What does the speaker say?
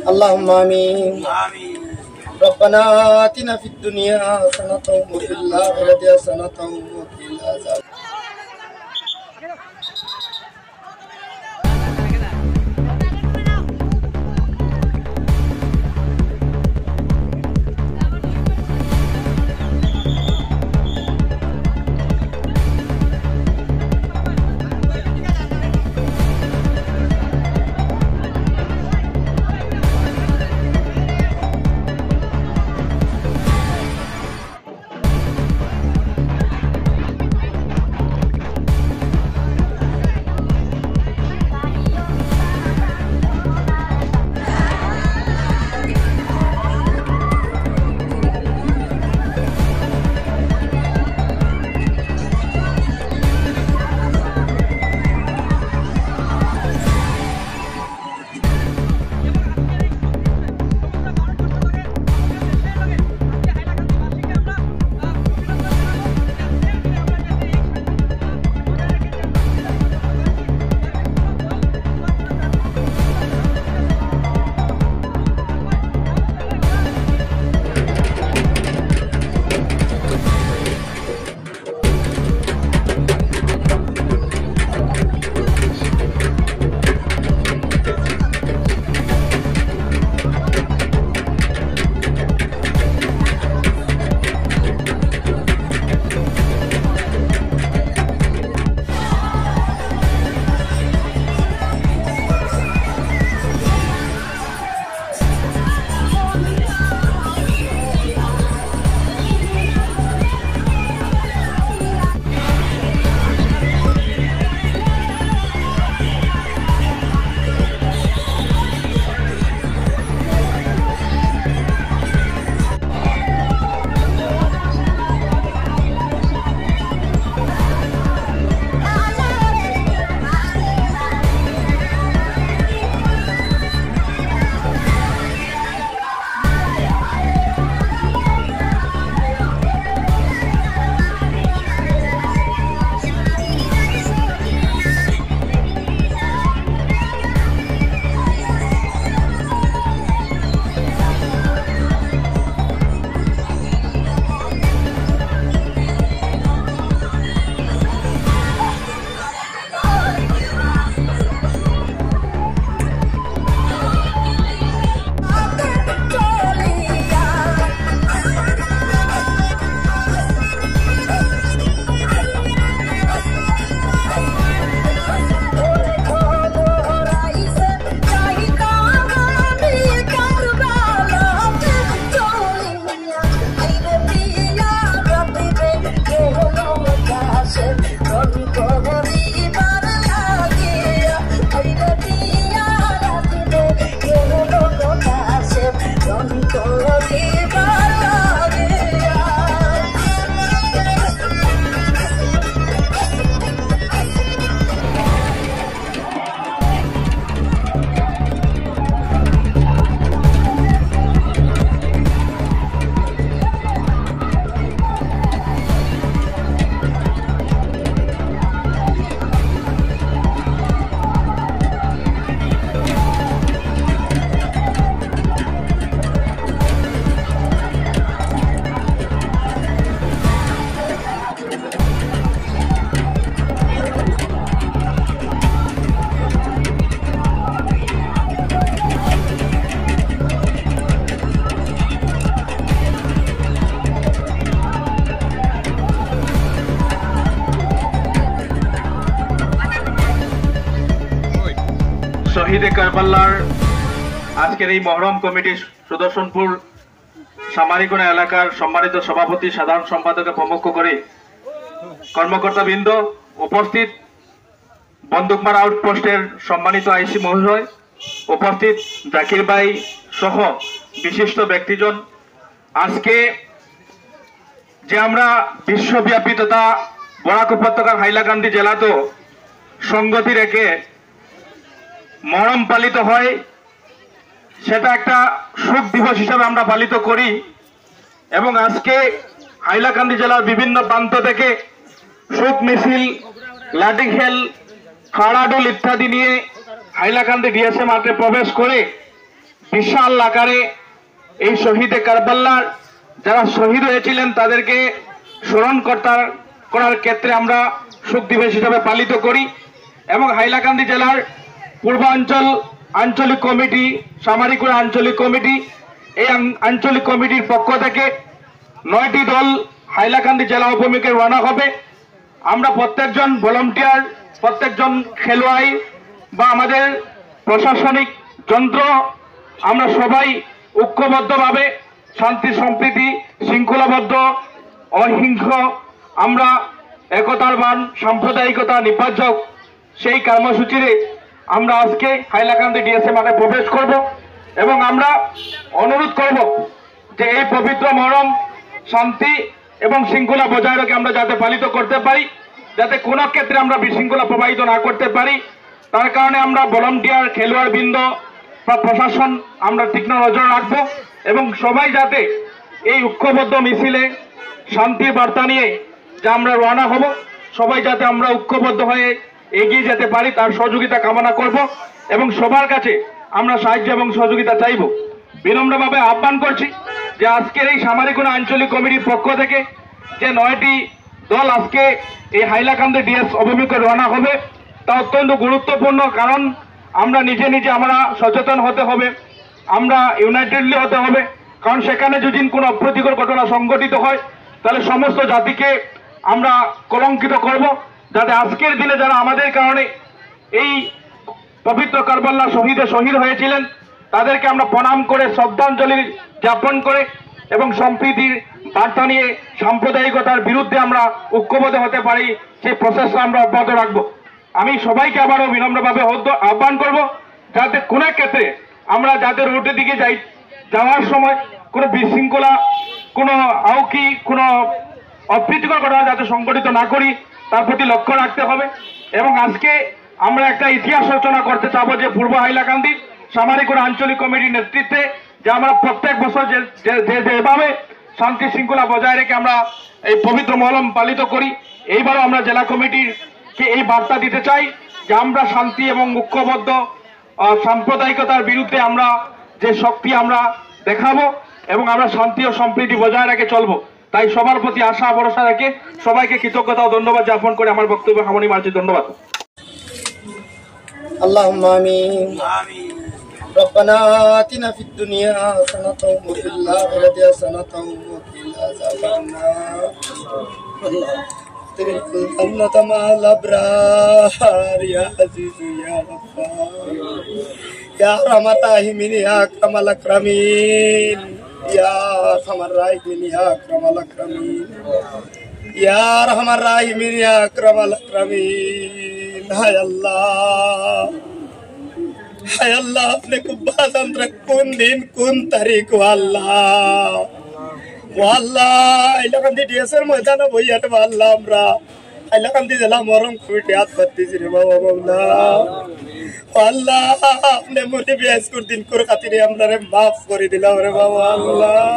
اللهم آمين. ربنا آتنا في الدنيا حسنة وفي الآخرة حسنة وقنا عذاب. শহীদে কারবালার আজকের এই মহরম কমিটির সুদর্শনপুর সামারিকোনা এলাকার সম্মানিত সভাপতি সাধারণ সম্পাদককে প্রমুখ করে কর্মকর্তাবৃন্দ উপস্থিত, বন্দুকমারা আউটপোস্টের সম্মানিত আইসি মহোদয় উপস্থিত, জাকির ভাই সহ বিশিষ্ট ব্যক্তিজন, আজকে যে আমরা বিশ্বব্যাপী তথা বরাক উপত্যকার হাইলাকান্দি জেলাতেও সংগতি রেখে মহরম পালিত হয়, সেটা একটা শোক দিবস হিসেবে আমরা পালিত করি। এবং আজকে হাইলাকান্দি জেলার বিভিন্ন প্রান্ত থেকে শোক মিছিল, লাঠি খেল, খাড়াডোল ইত্যাদি নিয়ে হাইলাকান্দি ডিএসএ মাঠে প্রবেশ করে বিশাল আকারে এই শহীদে কারবালার যারা শহীদ হয়েছিলেন তাদেরকে স্মরণ করার ক্ষেত্রে আমরা শোক দিবস হিসাবে পালিত করি। এবং হাইলাকান্দি জেলার পূর্বাঞ্চল আঞ্চলিক কমিটি, সামারিকুড়া আঞ্চলিক কমিটি, এই আঞ্চলিক কমিটির পক্ষ থেকে 9টি দল হাইলাকান্দি জেলা অভিমুখে রওনা হবে। আমরা প্রত্যেকজন ভলান্টিয়ার, প্রত্যেকজন খেলোয়াড় বা আমাদের প্রশাসনিক যন্ত্র আমরা সবাই ঐক্যবদ্ধভাবে শান্তি সম্প্রীতি শৃঙ্খলাবদ্ধ অহিংস আমরা একতার বান সাম্প্রদায়িকতা নির্বাচক সেই কর্মসূচিতে আমরা আজকে হাইলাকান্দি ডিএসএ মাঠে প্রবেশ করব এবং আমরা অনুরোধ করব যে এই পবিত্র মহরম শান্তি এবং শৃঙ্খলা বজায় রেখে আমরা যাতে পালিত করতে পারি, যাতে কোনো ক্ষেত্রে আমরা বিশৃঙ্খলা প্রবাহিত না করতে পারি, তার কারণে আমরা ভলান্টিয়ার খেলোয়াড় বৃন্দ বা প্রশাসন আমরা তীক্ষ্ণ নজর রাখবো এবং সবাই যাতে এই ঐক্যবদ্ধ মিছিলে শান্তির বার্তা নিয়ে যা আমরা রওনা হব, সবাই যাতে আমরা ঐক্যবদ্ধ হয়ে এগিয়ে যেতে পারি তার সহযোগিতা কামনা করব এবং সবার কাছে আমরা সাহায্য এবং সহযোগিতা চাইব। বিনম্রভাবে আহ্বান করছি যে আজকের এই সামারিকুড়া আঞ্চলিক কমিটির পক্ষ থেকে যে 9টি দল আজকে এই হাইলাকান্দি ডিএস অভিমুখে রওনা হবে তা অত্যন্ত গুরুত্বপূর্ণ। কারণ আমরা নিজে নিজে আমরা সচেতন হতে হবে, আমরা ইউনাইটেডলি হতে হবে। কারণ সেখানে যদি কোনো অপ্রীতিকর ঘটনা সংঘটিত হয় তাহলে সমস্ত জাতিকে আমরা কলঙ্কিত করব। যাতে আজকের দিনে যারা আমাদের কারণে এই পবিত্র কারবালার শহীদ হয়েছিলেন তাদেরকে আমরা প্রণাম করে শ্রদ্ধাঞ্জলি জ্ঞাপন করে এবং সম্প্রীতির বার্তা নিয়ে সাম্প্রদায়িকতার বিরুদ্ধে আমরা ঐক্যবদ্ধ হতে পারি সেই প্রচেষ্টা আমরা অব্যাহত রাখবো। আমি সবাইকে আবারও বিনম্রভাবে আহ্বান করব যাতে কোনো ক্ষেত্রে আমরা যাদের রোডের দিকে যাওয়ার সময় কোনো বিশৃঙ্খলা, কোনো আউকি, কোনো অপ্রীতিকর ঘটনা যাতে সংঘটিত না করি তার প্রতি লক্ষ্য রাখতে হবে। এবং আজকে আমরা একটা ইতিহাস রচনা করতে চাবো যে পূর্ব হাইলাকান্দি সামারিকুড়া আঞ্চলিক কমিটির নেতৃত্বে যে আমরা প্রত্যেক বছর যেভাবে শান্তি শৃঙ্খলা বজায় রেখে আমরা এই পবিত্র মহরম পালিত করি, এইবারও আমরা জেলা কমিটিকে এই বার্তা দিতে চাই যে আমরা শান্তি এবং ঐক্যবদ্ধ সাম্প্রদায়িকতার বিরুদ্ধে আমরা যে শক্তি আমরা দেখাবো এবং আমরা শান্তি ও সম্প্রীতি বজায় রেখে চলবো। তাই সবার প্রতি আশা ভরসা রেখে সবাইকে কৃতজ্ঞতা ও ধন্যবাদ জ্ঞাপন করে আমার বক্তব্য সামনে মারছি। ধন্যবাদ। আল্লাহুম্মা আমিন। রব্বানা আতিনা ফিদ দুনিয়া হাসানাতাও ওয়া ফিল আখিরাতি হাসানাতাও ওয়া কিনা আযাবান্নার। তিলকাল জান্নাতু মা'আল আবরার ইয়া আজিজ ইয়া গফফার ইয়া রাহমাতাহিমিন ইয়া আকরামাল আকরামিন ইয়া আরহামার রাহিমিন ইয়া আকরামাল আকরামিন ইয়া আরহামার রাহিমিন ইয়া আকরামাল আকরামিন। হায় আল্লাহ আপনি খুব বাজান কোন দিন কোন তারিখ ও আল্লাহ হাইলাকান্দি ডিএসের ময়দানে বইয়াট আল্লাহ আমরা হাইলাকান্দি জেলা মহরম কমিটি হাত পাতিছি রে বাবা বাবলা আল্লাহ আপনি মনে বেশ করে দিন করে খাতিরে আমরা মাফ করে দিলাম রে বাবা আল্লাহ।